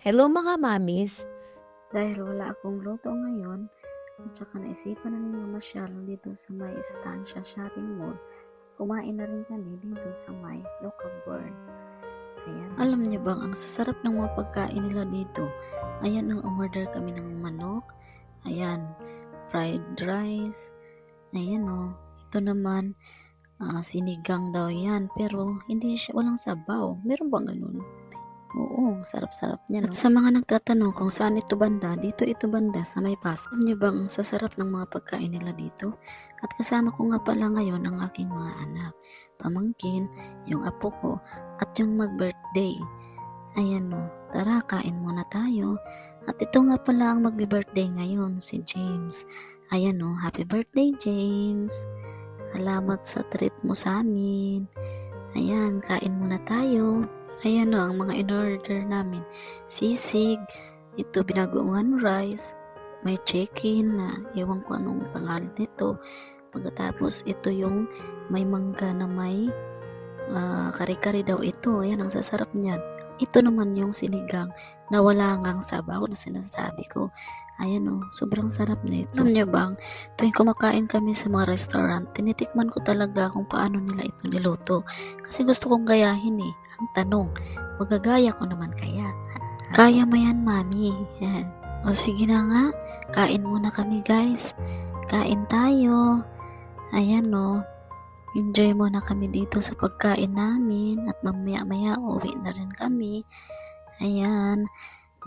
Hello mga mamis. Dahil wala akong luto ngayon, at saka naisipan namin mamasyal dito sa may Estancia Shopping Mall, kumain na rin kami dito sa may Local Bird. Ayan. Alam niyo bang ang sasarap ng mga pagkain nila dito? Ayan, umorder kami ng manok. Ayan, fried rice. Ayan ito naman, sinigang daw yan. Pero hindi siya, walang sabaw. Meron bang ganun? Oo, sarap-sarap niya, no? At sa mga nagtatanong kung saan ito banda, dito ito banda sa may Pasay. Alam niyo bang sasarap ng mga pagkain nila dito? At kasama ko nga pala ngayon ang aking mga anak, pamangkin, yung apo ko, at yung mag-birthday. Ayan tara kain muna tayo. At ito nga pala ang magbi-birthday ngayon, si James. Ayan happy birthday James. Salamat sa treat mo sa amin. Ayan, kain muna tayo. Ayan ang mga in-order namin. Sisig, ito binagoongan rice, may chicken na ewan ko anong pangalan nito. Pagkatapos ito yung may mangga na may kare-kare daw ito. Ayan ang sasarap niyan. Ito naman yung sinigang na wala ngang sabaw na sinasabi ko. Ayan sobrang sarap na ito. Alam niyo bang, tuwing kumakain kami sa mga restaurant, tinitikman ko talaga kung paano nila ito niluto. Kasi gusto kong gayahin eh. Ang tanong, magagaya ko naman kaya? Kaya mo yan, mami. O sige na nga, kain muna kami guys. Kain tayo. Ayan enjoy muna kami dito sa pagkain namin. At mamaya-maya uwi na rin kami. Ayan,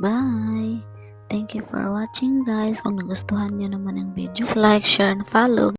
bye. Thank you for watching guys. Kung nagustuhan nyo naman ang video, like, share, and follow.